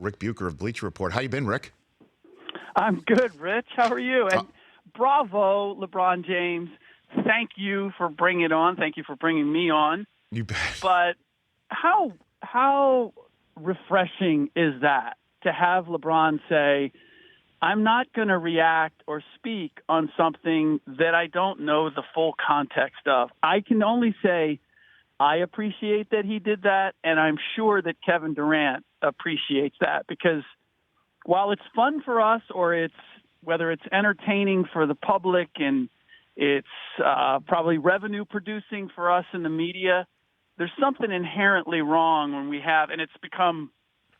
Rick Bucher of Bleacher Report. How you been, Rick? I'm good, Rich. How are you? And bravo, LeBron James. Thank you for bringing it on. Thank you for bringing me on. You bet. But how refreshing is that to have LeBron say, I'm not going to react or speak on something that I don't know the full context of. I can only say I appreciate that he did that, and I'm sure that Kevin Durant appreciates that, because while it's fun for us, or whether it's entertaining for the public and it's probably revenue producing for us in the media, there's something inherently wrong when we have, and it's become,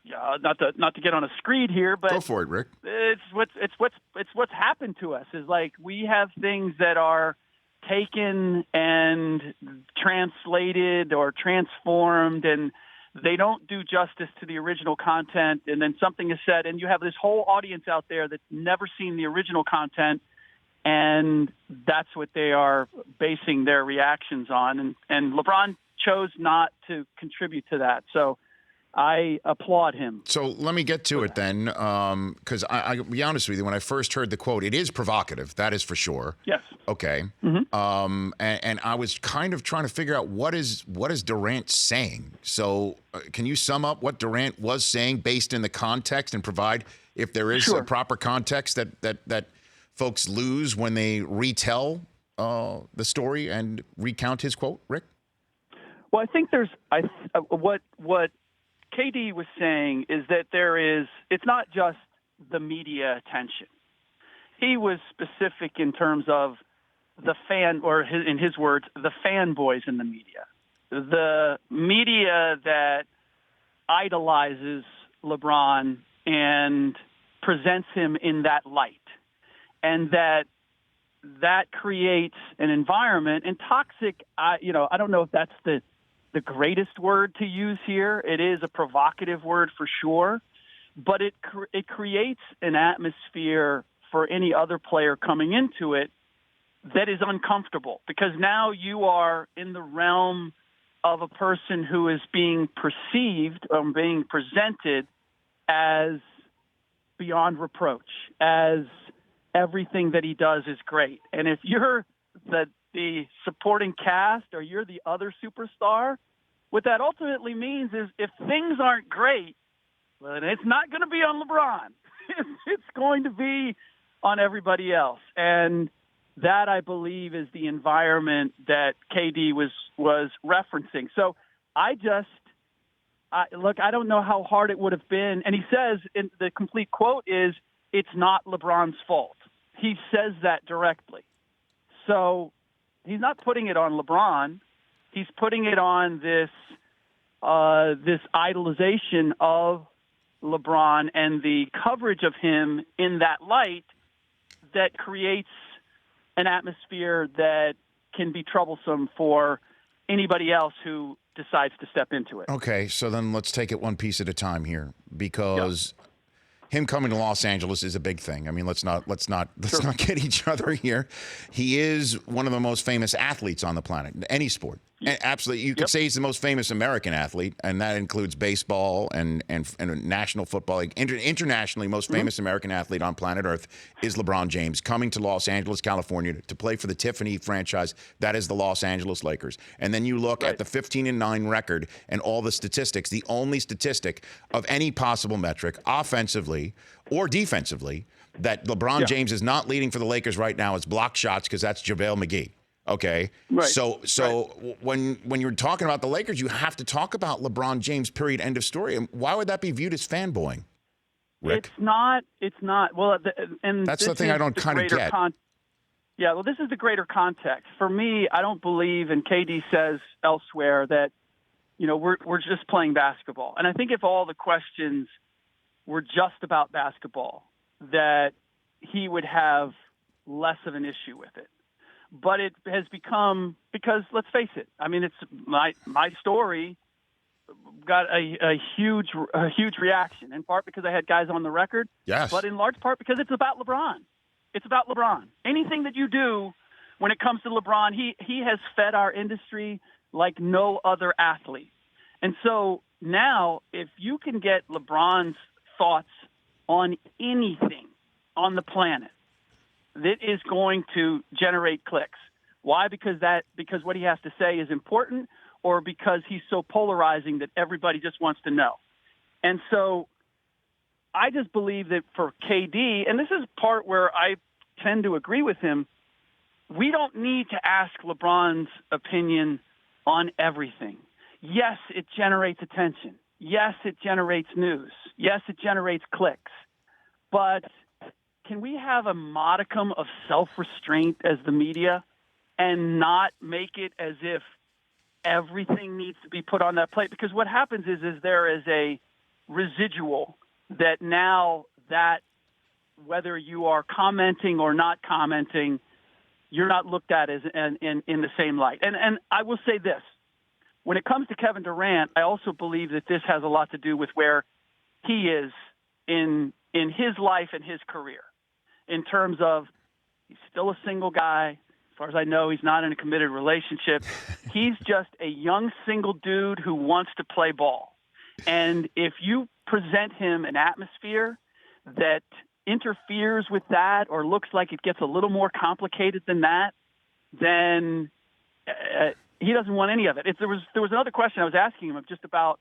not to get on a screed here, but go for it, Rick. It's what's happened to us is like we have things that are taken and translated or transformed, and they don't do justice to the original content. And then something is said, and you have this whole audience out there that's never seen the original content, and that's what they are basing their reactions on. And LeBron chose not to contribute to that. So I applaud him. So let me get to it then, because I'll be honest with you. When I first heard the quote, it is provocative. That is for sure. Yes. Okay. Mm-hmm. And I was kind of trying to figure out what is Durant saying. So can you sum up what Durant was saying based in the context and provide, if there is a proper context that folks lose when they retell the story and recount his quote, Rick? Well, I think what KD was saying is that it's not just the media attention. He was specific in terms of the fan, or in his words, the fanboys in the media. The media that idolizes LeBron and presents him in that light. And that creates an environment, and toxic, I don't know if that's the greatest word to use here. It is a provocative word for sure, but it creates an atmosphere for any other player coming into it that is uncomfortable, because now you are in the realm of a person who is being perceived or being presented as beyond reproach, as everything that he does is great. And if you're the supporting cast, or you're the other superstar, what that ultimately means is if things aren't great, well, it's not going to be on LeBron. It's going to be on everybody else. And that, I believe, is the environment that KD was referencing. So I don't know how hard it would have been. And he says, in the complete quote is, it's not LeBron's fault. He says that directly. So he's not putting it on LeBron. He's putting it on this idolization of LeBron and the coverage of him in that light that creates an atmosphere that can be troublesome for anybody else who decides to step into it. Okay, so then let's take it one piece at a time here, because him coming to Los Angeles is a big thing. I mean, let's not get each other here. He is one of the most famous athletes on the planet, any sport. And absolutely, you could say he's the most famous American athlete, and that includes baseball and national football. Like internationally, most famous American athlete on planet Earth is LeBron James, coming to Los Angeles, California, to play for the Tiffany franchise. That is the Los Angeles Lakers. And then you look at the 15-9 record and all the statistics. The only statistic of any possible metric, offensively or defensively, that LeBron James is not leading for the Lakers right now is block shots, because that's JaVale McGee. Okay. Right. So when you're talking about the Lakers, you have to talk about LeBron James, period, end of story. And why would that be viewed as fanboying, Rick? It's not. Well, and that's the thing I don't kind of get. Well, this is the greater context. For me, I don't believe, and KD says elsewhere, that, we're just playing basketball. And I think if all the questions were just about basketball, that he would have less of an issue with it. But it has become, because let's face it, I mean, it's my story got a huge reaction, in part because I had guys on the record, but in large part because it's about LeBron. It's about LeBron. Anything that you do when it comes to LeBron, he has fed our industry like no other athlete. And so now, if you can get LeBron's thoughts on anything on the planet that is going to generate clicks. Why? Because what he has to say is important, or because he's so polarizing that everybody just wants to know. And so I just believe that for KD, and this is part where I tend to agree with him, we don't need to ask LeBron's opinion on everything. Yes, it generates attention. Yes, it generates news. Yes, it generates clicks. But can we have a modicum of self-restraint as the media and not make it as if everything needs to be put on that plate? Because what happens is there is a residual that now that whether you are commenting or not commenting, you're not looked at as in the same light. And I will say this. When it comes to Kevin Durant, I also believe that this has a lot to do with where he is in his life and his career, in terms of he's still a single guy. As far as I know, he's not in a committed relationship. He's just a young single dude who wants to play ball. And if you present him an atmosphere that interferes with that or looks like it gets a little more complicated than that, then he doesn't want any of it. There was another question I was asking him just about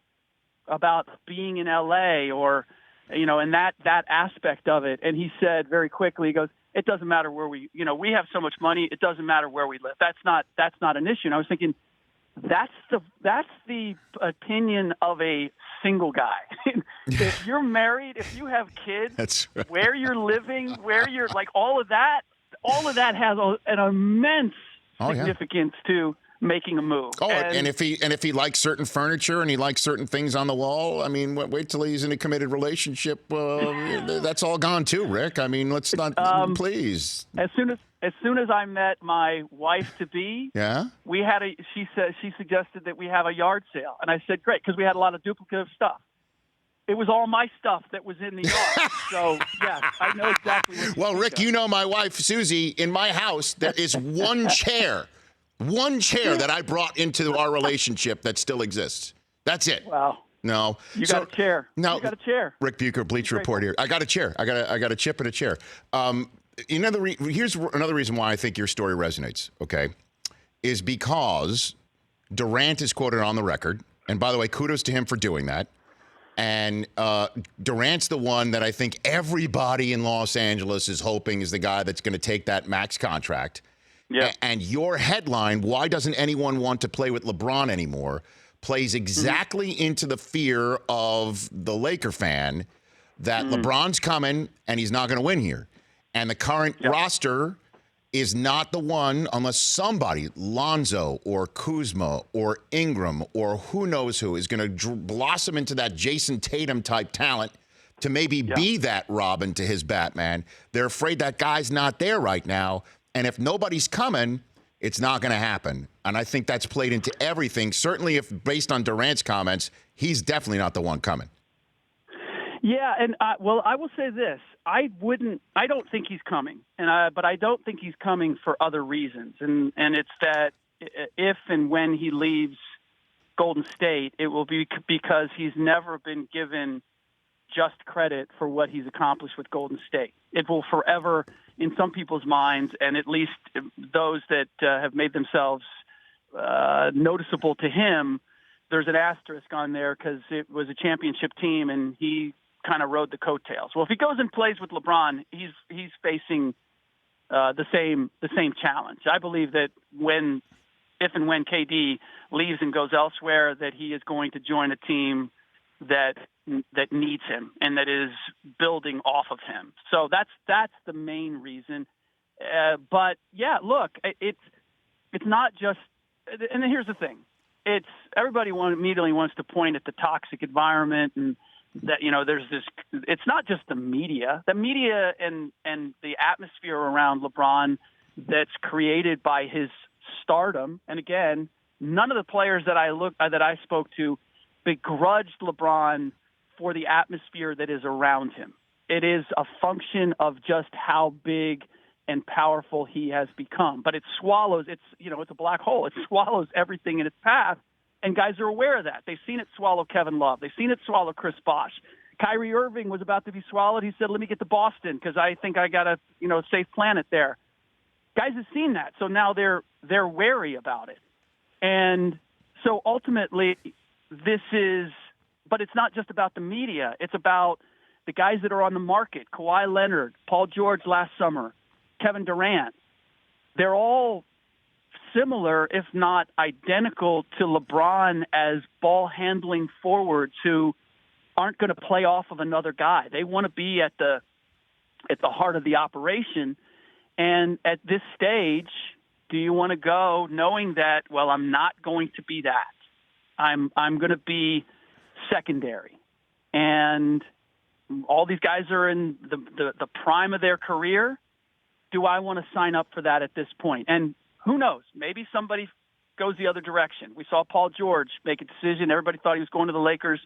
being in L.A. or, and that aspect of it. And he said very quickly, he goes, it doesn't matter where we have so much money. It doesn't matter where we live. That's not an issue. And I was thinking, that's the opinion of a single guy. If you're married, if you have kids, That's right. Where you're living, where you're like all of that has an immense significance to making a move. Oh, and if he likes certain furniture and he likes certain things on the wall, I mean, wait till he's in a committed relationship. That's all gone too, Rick. I mean, let's not, please. As soon as I met my wife to be, we had she suggested that we have a yard sale, and I said great, because we had a lot of duplicative stuff. It was all my stuff that was in the yard. So, yes, I know exactly what Well, Rick, of. you know my wife, Susie. In my house, there is one chair that I brought into our relationship that still exists. That's it. Wow. No. You got a chair. No. You got a chair. Rick Bucher, Bleacher Report here. I got a chair. I got a chip and a chair. Here's another reason why I think your story resonates, okay, is because Durant is quoted on the record. And by the way, kudos to him for doing that. And Durant's the one that I think everybody in Los Angeles is hoping is the guy that's going to take that max contract. Yeah. And your headline, why doesn't anyone want to play with LeBron anymore, plays exactly into the fear of the Laker fan that LeBron's coming and he's not going to win here. And the current roster is not the one, unless somebody, Lonzo or Kuzma or Ingram or who knows who, is going to blossom into that Jason Tatum type talent to maybe be that Robin to his Batman. They're afraid that guy's not there right now. And if nobody's coming, it's not going to happen. And I think that's played into everything. Certainly, if based on Durant's comments, he's definitely not the one coming. Yeah, and I will say this: I don't think he's coming, but I don't think he's coming for other reasons, and it's that if and when he leaves Golden State, it will be because he's never been given just credit for what he's accomplished with Golden State. It will forever, in some people's minds, and at least those that have made themselves noticeable to him, there's an asterisk on there because it was a championship team and he kind of rode the coattails. Well, if he goes and plays with LeBron, he's facing the same challenge. I believe that if and when KD leaves and goes elsewhere, that he is going to join a team that needs him and that is building off of him. So that's the main reason. But yeah, look, it's not just. And here's the thing: it's everybody immediately wants to point at the toxic environment and that there's this. It's not just the media and the atmosphere around LeBron that's created by his stardom. And again, none of the players that I spoke to begrudged LeBron for the atmosphere that is around him. It is a function of just how big and powerful he has become. But it swallows, it's a black hole. It swallows everything in its path, and guys are aware of that. They've seen it swallow Kevin Love. They've seen it swallow Chris Bosh. Kyrie Irving was about to be swallowed. He said, let me get to Boston because I think I got a safe planet there. Guys have seen that, so now they're wary about it. And so ultimately, but it's not just about the media. It's about the guys that are on the market, Kawhi Leonard, Paul George last summer, Kevin Durant. They're all similar, if not identical, to LeBron as ball-handling forwards who aren't going to play off of another guy. They want to be at the heart of the operation. And at this stage, do you want to go knowing that, well, I'm not going to be that. I'm going to be secondary. And all these guys are in the prime of their career. Do I want to sign up for that at this point? And who knows? Maybe somebody goes the other direction. We saw Paul George make a decision. Everybody thought he was going to the Lakers.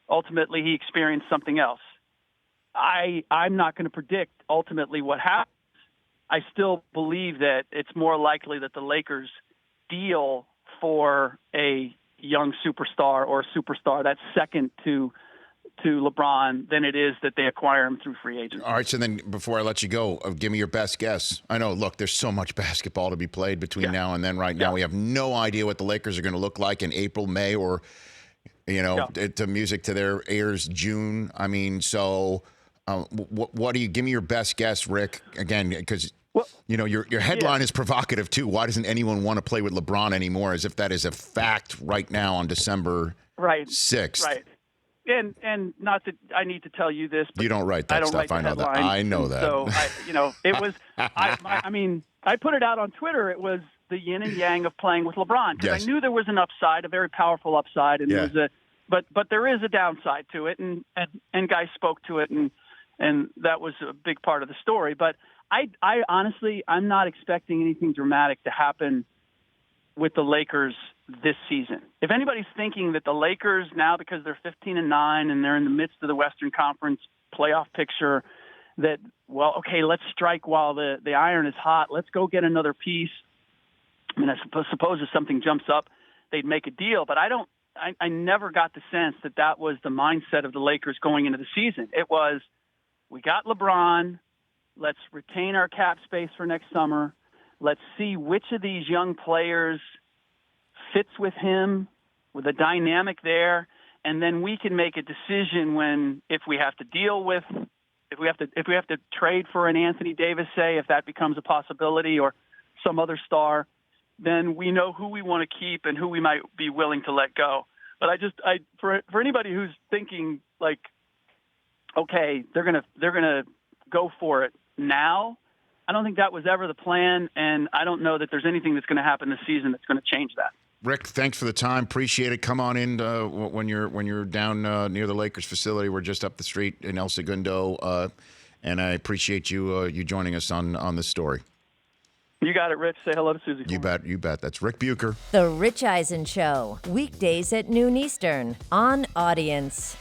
Ultimately, he experienced something else. I'm not going to predict ultimately what happens. I still believe that it's more likely that the Lakers deal for a young superstar or a superstar that's second to LeBron than it is that they acquire him through free agency. All right, so then before I let you go, give me your best guess. I know, look, there's so much basketball to be played between now and then. Right now, we have no idea what the Lakers are going to look like in April, May, or, to music to their ears, June. I mean, so what do you – give me your best guess, Rick, again, because – your headline is provocative, too. Why doesn't anyone want to play with LeBron anymore, as if that is a fact right now on December 6th? Right. And not that I need to tell you this. But you don't write that stuff. I know that. I know that. So, it was I put it out on Twitter. It was the yin and yang of playing with LeBron. Because I knew there was an upside, a very powerful upside. And but there is a downside to it. And guys spoke to it. And that was a big part of the story. But I honestly, I'm not expecting anything dramatic to happen with the Lakers this season. If anybody's thinking that the Lakers now, because they're 15-9 and they're in the midst of the Western Conference playoff picture, that, well, okay, let's strike while the iron is hot. Let's go get another piece. I mean, I suppose if something jumps up, they'd make a deal. But I never got the sense that was the mindset of the Lakers going into the season. It was, we got LeBron. Let's retain our cap space for next summer. Let's see which of these young players fits with him, with a dynamic there, and then we can make a decision if we have to trade for an Anthony Davis, say, if that becomes a possibility, or some other star, then we know who we want to keep and who we might be willing to let go. But for anybody who's thinking like, okay, they're gonna go for it now, I don't think that was ever the plan, and I don't know that there's anything that's going to happen this season that's going to change that. Rick, thanks for the time. Appreciate it. Come on in when you're down near the Lakers facility. We're just up the street in El Segundo, and I appreciate you joining us on this story. You got it, Rich. Say hello to Susie. You bet. That's Rick Bucher. The Rich Eisen Show, weekdays at noon Eastern on Audience.